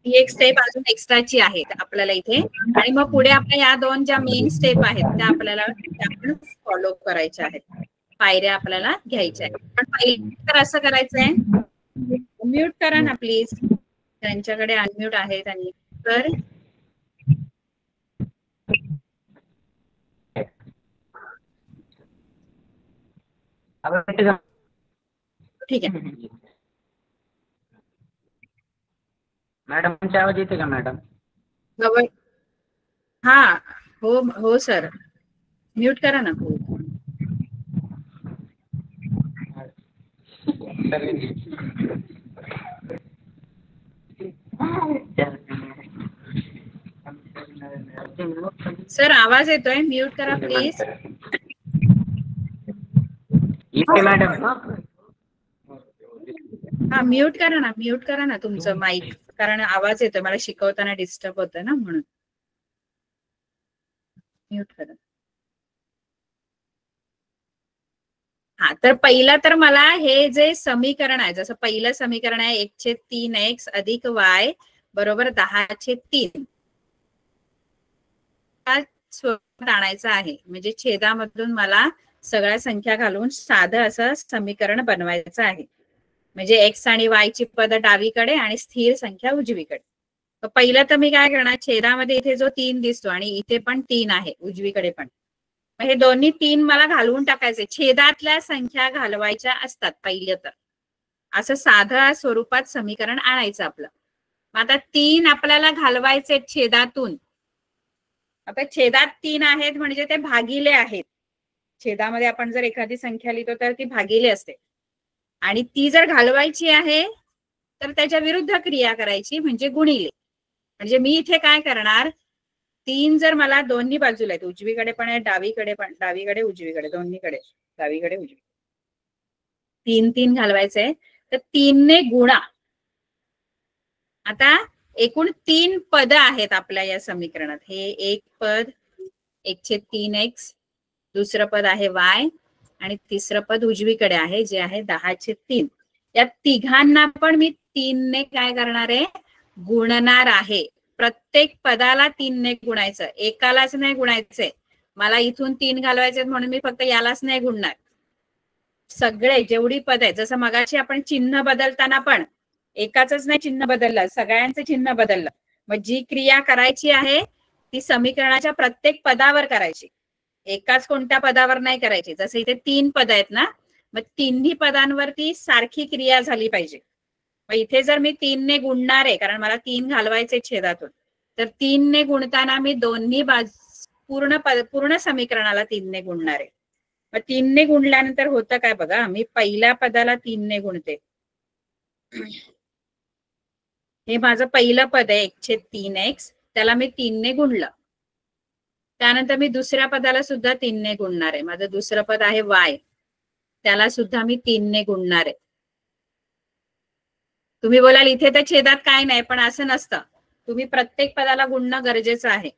ही एक स्टेप अजून एक्स्ट्राची आहे आपल्याला इथे. आणि मग पुढे आपल्या या दोन ज्या मेन स्टेप आहेत त्या आपल्याला फॉलो करायच्या आहेत, पायऱ्या आपल्याला घ्यायच्या आहेत. पण पहिले तर असं करायचंय, म्यूट करा ना प्लीज, त्यांच्याकडे अनम्यूट आहे त्यांनी. तर ठीक आहे मॅडम, तुमचा आवाज येते का मॅडम? हा हो हो सर, म्यूट करा ना. सर आवाज येतोय, म्यूट करा प्लीज. मॅडम हा म्यूट करा ना, म्यूट करा ना तुमचं माईक, कारण आवाज येतोय, मला शिकवताना डिस्टर्ब होतोय ना म्हणून. म्यूट करा. हा तर पहिलं तर मला हे जे समीकरण आहे, जसं पहिलं समीकरण आहे 1/3x अधिक y बरोबर 10/3 स्वरूपात आणायचं आहे. म्हणजे छेदामधून मला सगळ्या संख्या घालून साधं असं समीकरण बनवायचं आहे. म्हणजे x आणि y ची पद डावीकडे आणि स्थिर संख्या उजवीकडे. तर पहिलं तर मी काय करणार, छेदामध्ये इथे जो 3 दिसतो आणि इथे पण 3 आहे उजवीकडे पण, हे दोन्ही 3 मला घालवून टाकायचे. छेदातल्या संख्या घालवायच्या असतात पहिलं तर, असं साध्या स्वरूपात समीकरण आणायचं आपलं. आता 3 आपल्याला घालवायचे छेदातून. आता छेदात 3 आहेत म्हणजे ते भागिले आहेत. छेदामध्ये आपण जर एखादी संख्या लिहितो तर ती भागिले असते, आणि ती जर घालवायची आहे तर त्याच्या विरुद्ध क्रिया करायची म्हणजे गुणिले. म्हणजे मी इथे काय करणार, 3 जर मला दोन्ही बाजूला आहेत, उजवीकडे पण आहे डावीकडे पण, डावीकडे उजवीकडे दोन्हीकडे, डावीकडे उजवी, 3 घालवायचंय. तर 3 ने गुणा. आता एकूण 3 पद आहेत आपल्या या समीकरणात. हे एक पद 1/3x, दुसरं पद आहे y, आणि तिसरं पद उजवीकडे आहे जे आहे 10/3. या तिघांना पण मी 3 ने काय करणार आहे, गुणणार आहे. प्रत्येक पदाला 3 ने गुणायचं, एकालाच नाही गुणायचंय. मला इथून 3 घालवायचे म्हणून मी फक्त यालाच नाही गुणणार, सगळे जेवढी पद आहेत. जसं मगाशी आपण चिन्ह बदलताना पण एकाच नाही चिन्ह बदललं, सगळ्यांचं चिन्ह बदललं. मग जी क्रिया करायची आहे ती समीकरणाच्या प्रत्येक पदावर करायची, एकाच कोणत्या पदावर नाही करायची. जसं इथे 3 पद आहेत ना, मग तिन्ही पदांवरती सारखी क्रिया झाली पाहिजे. मग इथे जर मी 3 ने गुणणार आहे, कारण मला 3 घालवायचे छेदातून, तर 3 ने गुणताना मी दोन्ही पूर्ण समीकरणाला 3 ने गुणणार आहे. मग 3 ने गुणल्यानंतर होतं काय बघा, मी पहिल्या पदाला 3 ने गुणते. हे माझं पहिलं पद आहे 1/3x, त्याला मी 3 ने गुणलं. त्यानंतर मी दुसऱ्या पदाला सुद्धा 3 ने गुणणार आहे. माझं दुसरं पद आहे y, त्याला सुद्धा मी 3 ने गुणणार आहे. तुम्ही बोलाल इथे तर छेदात काय नाही, पण असं नसतं, तुम्ही प्रत्येक पदाला गुणणं गरजेचं आहे.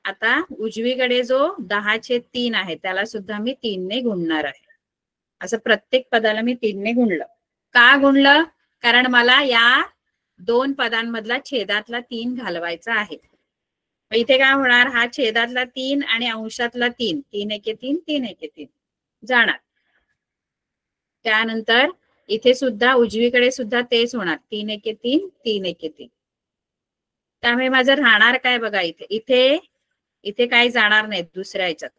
आता उजवीकडे जो 10/3 आहे त्याला सुद्धा मी 3 ने गुणणार आहे. असं प्रत्येक पदाला मी 3 ने गुणलं. का गुणलं? कारण मला या दोन पदांमधला छेदातला 3 घालवायचा आहे. इथे काय होणार, हा छेदातला 3 आणि अंशातला 3, 3×1=3, 3×1=3 जाणार. त्यानंतर इथे सुद्धा उजवीकडे सुद्धा तेच होणार, 3×1=3, 3×1=3. त्यामुळे माझं राहणार काय बघा, इथे काही जाणार नाही दुसऱ्या ह्याच्यात,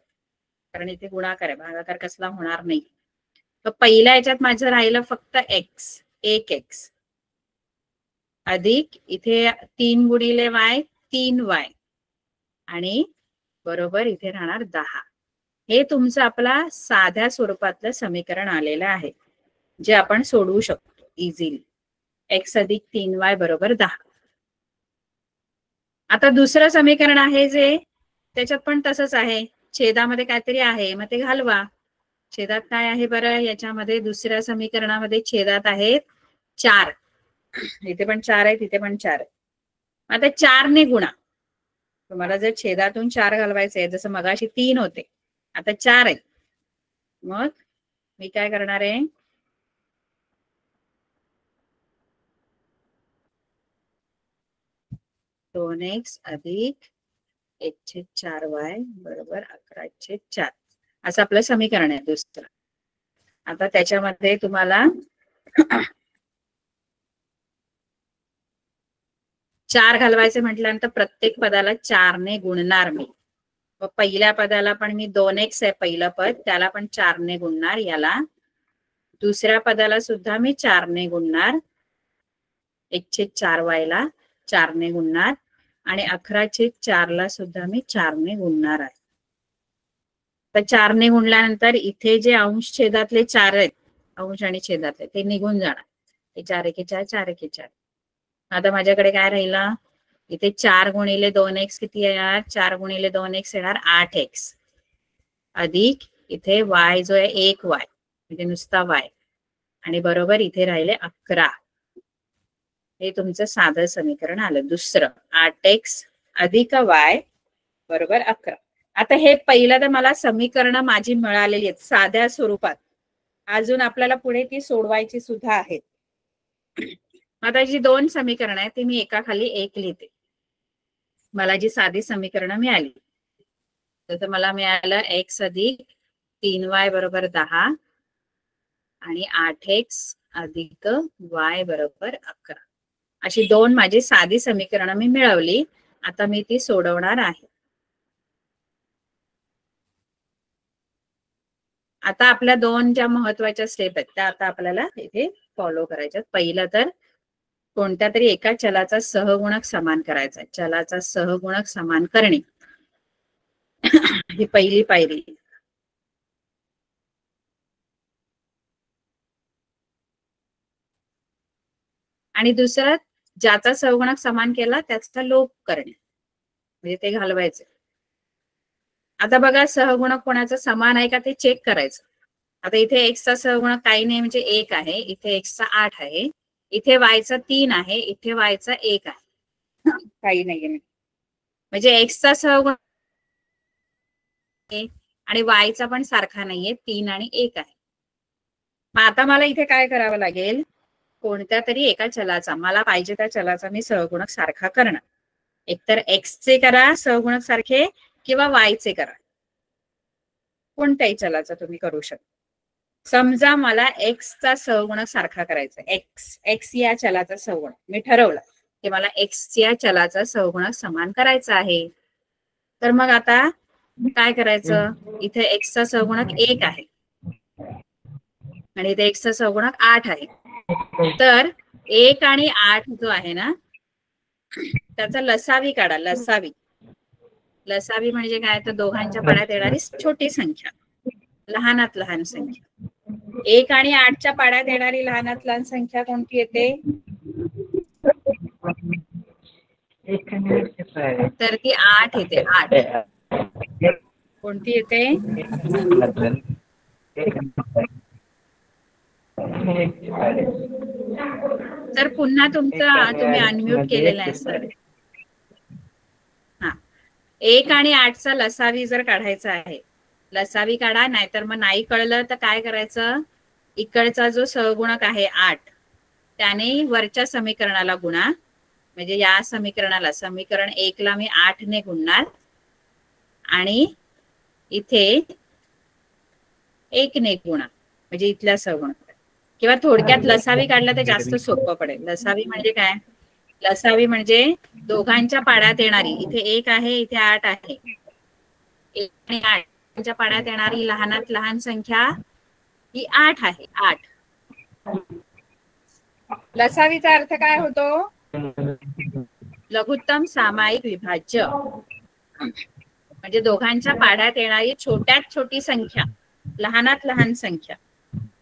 कारण इथे गुणाकार आहे, भागाकार कसला होणार नाही. तर पहिल्या ह्याच्यात माझं राहिलं फक्त x, 1x. अधिक इथे 3 गुणिले y 3y आणि बरोबर इथे राहणार 10. हे तुमचं आपला साध्या स्वरूपातलं समीकरण आलेलं आहे जे आपण सोडवू शकतो इझिली. x अधिक 3y बरोबर 10. आता दुसरं समीकरण आहे जे त्याच्यात पण तसंच आहे, छेदामध्ये काहीतरी आहे मग ते घालवा. छेदात काय आहे बरं, याच्यामध्ये दुसऱ्या समीकरणामध्ये छेदात आहेत 4. इथे पण 4 आहे, तिथे पण 4 आहे. आता 4 ने गुणा. तुम्हाला जर छेदातून 4 घालवायचे आहे, जसं मगाशी 3 होते, आता 4 आहे. मग मी काय करणार आहे, दोन x अधिक 1/4y बरोबर 11/4 असं आपलं समीकरण आहे दुसरं. आता त्याच्यामध्ये तुम्हाला 4 घालवायचे म्हटल्यानंतर प्रत्येक पदाला 4 ने गुणणार मी. पहिल्या पदाला पण मी 2x आहे पहिलं पद, त्याला पण 4 ने गुणणार. याला दुसऱ्या पदाला सुद्धा मी 4 ने गुणणार. 1/4y ला 4 ने गुणणार आणि 11/4 ला सुद्धा मी 4 ने गुणणार आहे. तर 4 ने गुणल्यानंतर इथे जे अंश छेदातले 4 आहेत, अंश आणि छेदातले ते निघून जाणार. 4 एके 4 4 एके 4. आता माझ्याकडे काय राहिलं, इथे 4 गुणिले 2x किती येणार, 4 गुणिले 2x येणार 8x अधिक इथे y जो आहे 1y म्हणजे नुसता y आणि बरोबर इथे राहिले 11. हे तुमचं साधं समीकरण आलं दुसरं. 8x अधिक y बरोबर 11. आता हे पहिलं तर मला समीकरण माझी मिळालेली आहेत साध्या स्वरूपात. अजून आपल्याला पुढे ती सोडवायची सुद्धा आहेत. आता जी 2 समीकरण आहे ती मी एकाखाली एक लिहिते. मला जी साधी समीकरणं मिळाली, तर मला मिळालं x अधिक 3y बरोबर 10 आणि 8x अधिक y बरोबर 11. अशी 2 माझी साधी समीकरणं मी मिळवली. आता मी ती सोडवणार आहे. आता आपल्या 2 ज्या महत्वाच्या स्टेप आहेत त्या आता आपल्याला इथे फॉलो करायच्या. पहिलं तर कोणत्या तरी एका चलाचा सहगुणक समान करायचा. चलाचा सहगुणक समान करणे ही पहिली पायरी. आणि दुसरं, ज्याचा सहगुणक समान केला त्याचा लोप करणे म्हणजे ते घालवायचे. आता बघा सहगुणक कोणाचा समान आहे का ते चेक करायचं. आता इथे x चा सहगुणक काही नाही म्हणजे 1 आहे, इथे x चा 8 आहे, इथे y चा 3 आहे, इथे y चा 1 आहे. काही नाहीये म्हणजे x चा सहगुणक आणि y चा पण सारखा नाहीये, 3 आणि 1 आहे. मग आता मला इथे काय करावं लागेल, कोणत्या तरी एका चलाचा, मला पाहिजे त्या चलाचा मी सहगुणक सारखा करणार. एकतर x चे करा सहगुणक सारखे किंवा y चे करा. कोणत्याही चलाचा तुम्ही करू शकता. समजा मला x चा सहगुणक सारखा करायचा. x या चलाचा सहगुणक मी ठरवलं की मला x या चलाचा सहगुणक समान करायचा आहे. तर मग आता काय करायचं, इथे x चा सहगुणक 1 आहे आणि इथे x चा सहगुणक 8 आहे. तर 1 आणि 8 जो आहे ना त्याचा लसावी काढा. लसावी म्हणजे काय, तर दोघांच्या पाड्यात येणारी छोटी संख्या, लहानात लहान संख्या. 1 आणि 8च्या पाड्यात येणारी लहानात लहान संख्या कोणती येते, तर ती 8 येते. 8 कोणती येते, तर पुन्हा तुम्ही अनम्यूट केलेला आहे सर. 1 आणि 8चा लसावी जर काढायचा आहे, लसावी काढा. नाहीतर मग नाही कळलं तर काय करायचं, इकडचा जो सहगुणक आहे 8 त्याने वरच्या समीकरणाला गुणा. म्हणजे या समीकरणाला, समीकरण 1 ला मी 8 ने गुणणार आणि इथे 1 ने गुणा म्हणजे इथल्या सहगुणक. किंवा थोडक्यात लसावी काढला तर जास्त सोपं पडेल. लसावी म्हणजे काय, लसावी म्हणजे दोघांच्या पाड्यात येणारी, इथे 1 आहे इथे 8 आहे, 1 आणि 8च्या पाड्यात येणारी लहानात लहान संख्या ही 8 आहे. 8 लसावीचा अर्थ काय होतो, लघुत्तम सामायिक विभाज्य म्हणजे दोघांच्या पाढ्यात येणारी छोट्यात छोटी संख्या, लहानात लहान संख्या.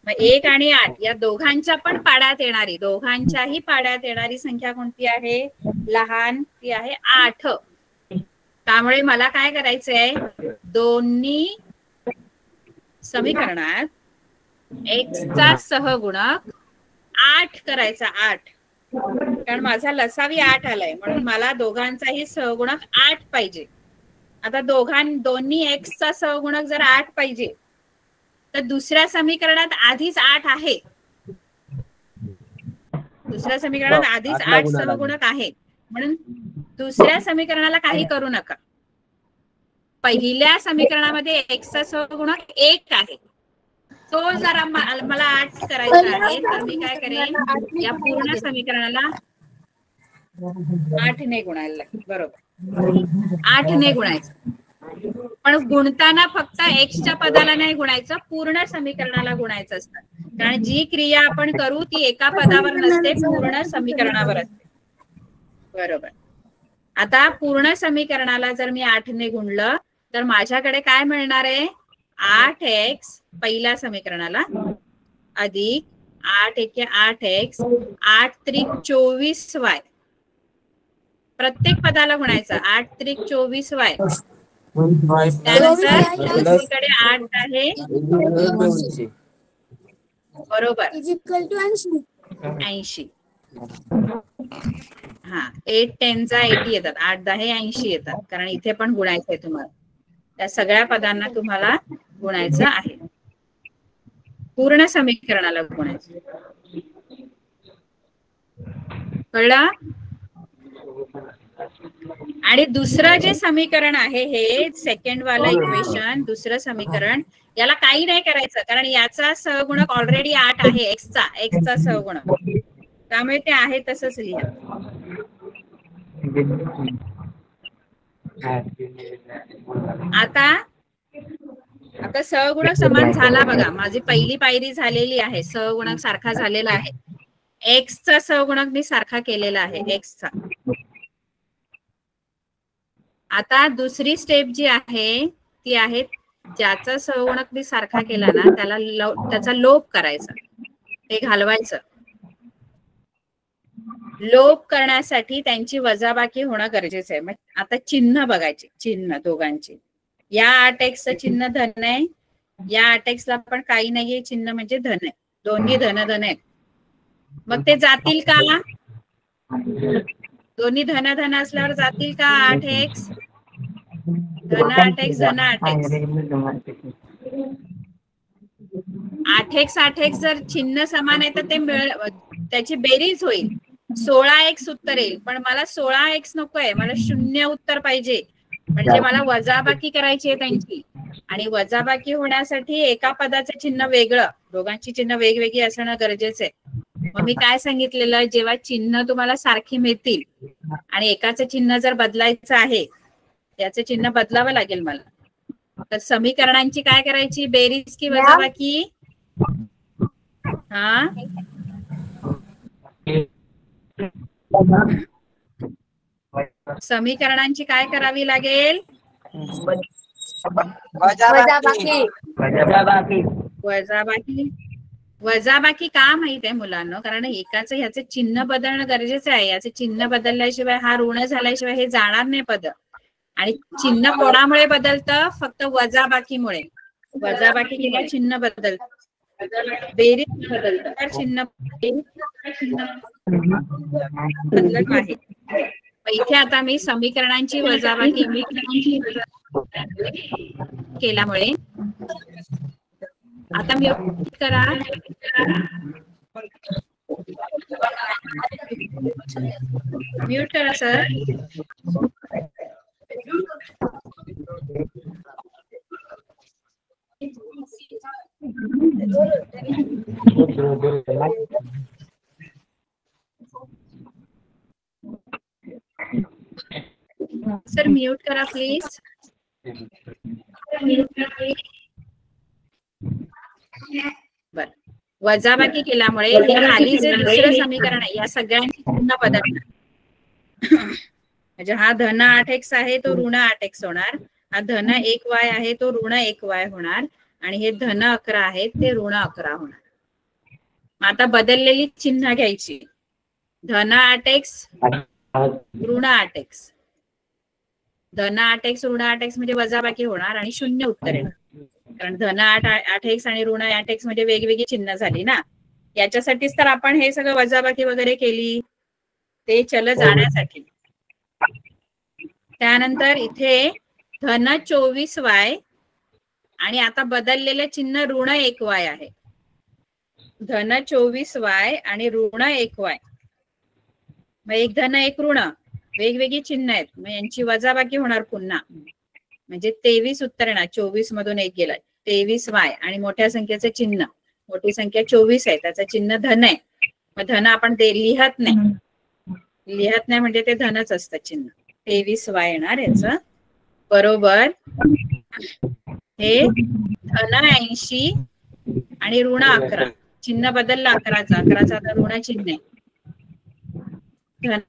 मग 1 आणि 8 या दोघांच्या पण पाढ्यात येणारी, दोघांच्याही पाढ्यात येणारी संख्या कोणती आहे? लहान, ती आहे 8. त्यामुळे मला काय करायचंय, दोन्ही समीकरणात x चा सहगुणक 8 करायचा. 8 कारण माझा लसावी 8 आलाय, म्हणून मला दोघांचाही सहगुणक 8 पाहिजे. आता दोन्ही x चा सहगुणक जर 8 पाहिजे तर दुसऱ्या समीकरणात आधीच 8 आहे. दुसऱ्या समीकरणात आधीच 8 सहगुणक आहे, म्हणून दुसऱ्या समीकरणाला काही करू नका. पहिल्या समीकरणामध्ये x चा सहगुणक 1 आहे, तो जर मला 8 करायचा आहे तर मी काय करेन, या पूर्ण समीकरणाला 8 ने गुणायला लागेल. बरोबर, 8 ने गुणायचं. पण गुणताना फक्त x च्या पदाला नाही गुणायचं, पूर्ण समीकरणाला गुणायचं असतं. कारण जी क्रिया आपण करू ती एका पदावर नसते, पूर्ण समीकरणावर असते. बरोबर. आता पूर्ण समीकरणाला जर मी 8 ने गुणलं तर माझ्याकडे काय मिळणार आहे? 8x पहिल्या समीकरणाला अधिक 8 एके 8x 8 त्रिक 24y. प्रत्येक पदाला गुणायचं. 8 त्रिक 24y. त्यानंतर दुसरीकडे 8 आहे. बरोबर, 80. हा, 8 10 80 येतात, 8 10 80 येतात. कारण इथे पण गुणायचंय तुम्हाला, त्या सगळ्या पदांना तुम्हाला गुणायचं आहे. पूर्ण समीकरणाला गुणायचं. कळलं? आणि दुसरं जे समीकरण आहे, हे सेकंड वाला इक्वेशन, दुसरं समीकरण, याला काही नाही करायचं कारण याचा सहगुणक ऑलरेडी 8 आहे. एक्सचा सहगुणक, त्यामुळे ते आहे तसंच लिहा. आता सहगुणक समान झाला बघा. माझी पहिली पायरी झालेली आहे, सहगुणक सारखा झालेला आहे. एक्सचा सहगुणक मी सारखा केलेला आहे, एक्सचा. आता दुसरी स्टेप जी आहे ती आहे, ज्याचा सहगुणक मी सारखा केला ना त्याचा लोप करायचा, ते घालवायचं. लोप करण्यासाठी त्यांची वजाबाकी होणं गरजेचं आहे. मग आता चिन्ह बघायचे, चिन्ह दोघांची. या 8x चिन्ह धन आहे, या 8x ला पण काही नाहीये, चिन्ह म्हणजे धन आहे. दोन्ही धन धन आहेत. मग ते जातील का? दोन्ही धन धन असल्यावर जातील का? 8x धन 8x धन 8x 8x जर चिन्ह समान आहे तर ते त्याची बेरीज होईल. 16x उत्तर येईल. पण मला 16x नकोय, मला 0 उत्तर पाहिजे. म्हणजे मला वजाबाकी करायची आहे त्यांची, आणि वजाबाकी होण्यासाठी एका पदाचं चिन्ह वेगळं, दोघांची चिन्ह वेगवेगळी असणं गरजेचं आहे. मग मी काय सांगितलेलं, जेव्हा चिन्ह तुम्हाला सारखी मिळतील आणि एकाचं चिन्ह जर बदलायचं आहे, त्याचं चिन्ह बदलावं लागेल मला. तर समीकरणांची काय करायची, बेरीज की वजाबाकी? हा, समीकरणांची काय करावी लागेल? वजाबाकी. वजाबाकी का माहित आहे मुलांना? कारण एकाचं ह्याचं चिन्ह बदलणं गरजेचं आहे. याचं चिन्ह बदलल्याशिवाय, हा ऋण झाल्याशिवाय हे जाणार नाही पद. आणि चिन्ह कोणामुळे बदलतं? फक्त वजाबाकीमुळे. वजाबाकी किंवा चिन्ह बदलतं, बेरीज बदलतं, तर चिन्ह बदलत नाही. इथे आता मी समीकरणांची वजाबाकी केल्यामुळे आता मी करा, म्यूट करा सर. सर म्यूट करा प्लीज. बर, वजाबाकी केल्यामुळे हे खाली जे दुसरं समीकरण आहे या सगळ्यांची चिन्ह बदलणार. म्हणजे हा धन 8x आहे तो ऋण 8x होणार, हा धन 1y आहे तो ऋण 1y होणार, आणि हे धन 11 आहे ते ऋण 11 होणार. आता बदललेली चिन्ह घ्यायची, धन 8x ऋण 8x, धन 8x ऋण 8x म्हणजे वजाबाकी होणार आणि शून्य उत्तर येणार, कारण धन 8x आणि ऋण 8x म्हणजे वेगवेगळी चिन्ह झाली ना. याच्यासाठीच तर आपण हे सगळं वजाबाकी वगैरे केली, ते चल जाण्यासाठी. त्यानंतर इथे धन 24y आणि आता बदललेलं चिन्ह ऋण 1y आहे. धन 24y आणि ऋण 1y, मग एक धन एक ऋण, वेगवेगळी चिन्ह आहेत, मग यांची वजाबाकी होणार पुन्हा, म्हणजे 23 उत्तर येणार. 24 मधून 1 गेला, 23y आणि मोठ्या संख्येचे चिन्ह, मोठी संख्या 24 आहे, त्याचं चिन्ह धन आहे. मग धन आपण लिहत नाही म्हणजे ते धनच असतं चिन्ह. 23y येणार याच बरोबर. हे धन 80 आणि ऋण 11, चिन्ह बदललं 11चा, 11चा आता ऋण चिन्ह आहे. धन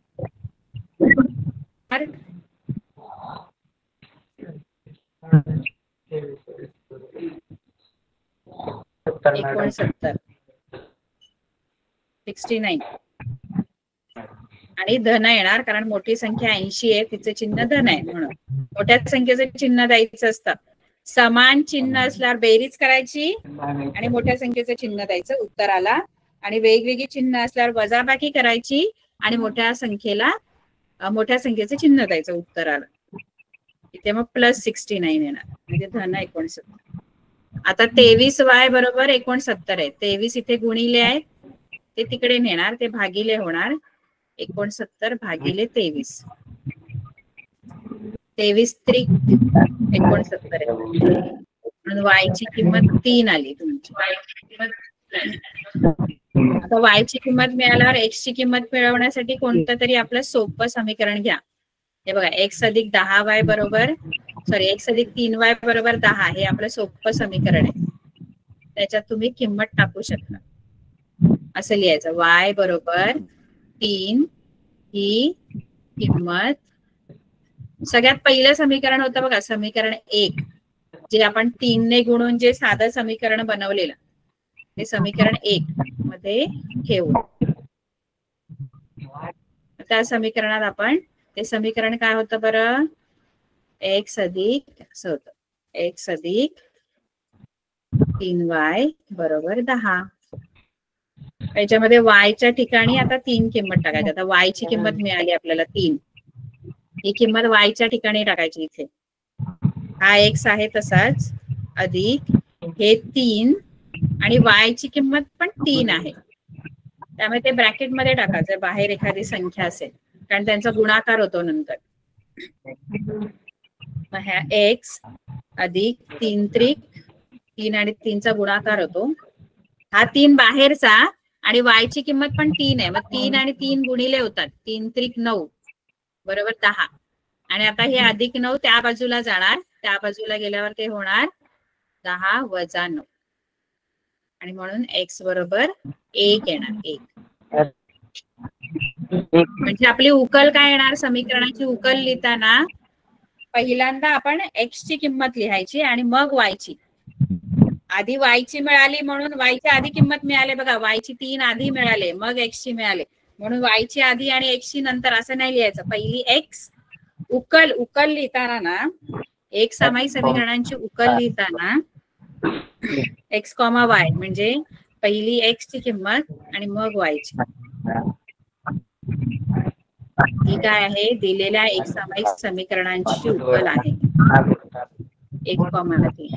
69 69 आणि धन येणार, कारण मोठी संख्या 80 आहे, तिचं चिन्ह धन आहे, म्हणून मोठ्या संख्येचं चिन्ह द्यायचं असतं. समान चिन्ह असल्यावर बेरीज करायची आणि मोठ्या संख्येचं चिन्ह द्यायचं उत्तराला, आणि वेगवेगळी चिन्ह असल्यावर वजाबाकी करायची आणि मोठ्या संख्येचं चिन्ह द्यायचं उत्तराला. इथे मग +69 येणार, म्हणजे धन 69. आता 23y बरोबर 69 आहे. 23 इथे गुणिले आहेत, ते तिकडे नेणार, ते भागिले होणार. 69 भागिले 23, 23 त्रिक 69 आहे, म्हणून y ची किंमत 3 आली तुमची. आता y ची किंमत मिळाल्यावर x ची किंमत मिळवण्यासाठी कोणतं तरी आपलं सोपं समीकरण घ्या. हे बघा, x + 10y बरोबर, सॉरी x + 3y बरोबर 10, हे आपलं सोपं समीकरण आहे. त्याच्यात तुम्ही किंमत टाकू शकता. असं लिहायचं, y बरोबर 3 ही किंमत. सगळ्यात पहिलं समीकरण होतं बघा, समीकरण 1, जे आपण 3 ने गुणून जे साधं समीकरण बनवलेलं, ते समीकरण 1 मध्ये ठेवू. त्या समीकरणात आपण, ते समीकरण काय होतं बरं, x अधिक, असं होतं, x अधिक 3y बरोबर 10. याच्यामध्ये y च्या ठिकाणी आता 3 किंमत टाकायची. आता y ची किंमत मिळाली आपल्याला 3, ही किंमत y च्या ठिकाणी टाकायची. इथे हा x आहे तसाच, अधिक हे 3 आणि y ची किंमत पण 3 आहे, त्यामुळे ते ब्रॅकेट मध्ये टाकायचं बाहेर एखादी संख्या असेल, कारण त्यांचा गुणाकार होतो नंतर. मग ह्या x अधिक 3 त्रिक 3 आणि 3चा गुणाकार होतो. हा 3 बाहेरचा आणि y ची किंमत पण 3 आहे, मग 3 आणि 3 गुणिले होतात, 3 त्रिक 9 बरोबर 10. आणि आता हे अधिक 9 त्या बाजूला जाणार, त्या बाजूला गेल्यावर ते होणार 10 - 9, आणि म्हणून x बरोबर 1 येणार. 1 म्हणजे आपली उकल काय येणार, समीकरणाची उकल लिहिताना पहिल्यांदा आपण x ची किंमत लिहायची आणि मग y ची. आधी y ची मिळाली म्हणून y ची आधी किंमत मिळाली बघा, y ची 3 आधी मिळाले, मग x ची मिळाले, म्हणून y ची आधी आणि x ची नंतर, असं नाही लिहायचं. पहिली x उकल लिहिताना ना, एक सामायिक समीकरणांची उकल लिहिताना x, y म्हणजे पहिली x ची किंमत आणि मग y ची. ही काय आहे, दिलेल्या एक सामायिक समीकरणांची उकल आहे. 1,3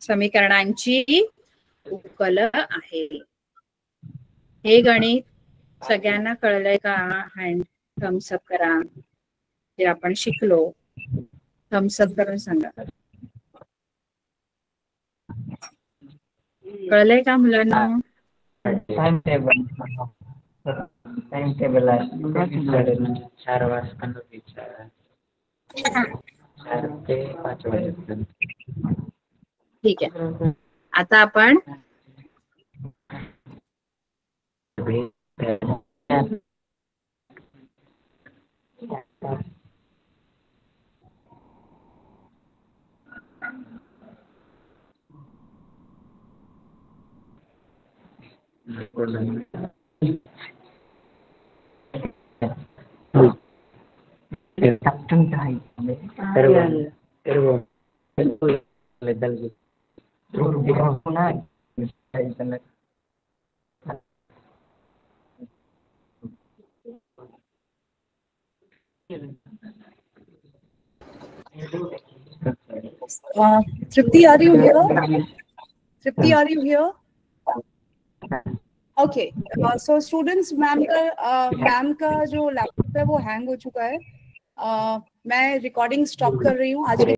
समीकरणांची उकल आहे. हे गणित सगळ्यांना कळलंय का? हँड थम्स अप करा. जे आपण शिकलो थम्स अप करून सांगा. कळलंय का मुलांना? टाइम टेबल आहे 4 वाजता 4 ते 5 वाजेपर्यंत. ठीक आहे. आता आपण Tripti, are you here? Tripti, are you here? Okay. So students, ma'am का जो लैपटॉप है वो हैंग हो चुका है. मैं रिकॉर्डिंग स्टॉप कर रही हूँ आज.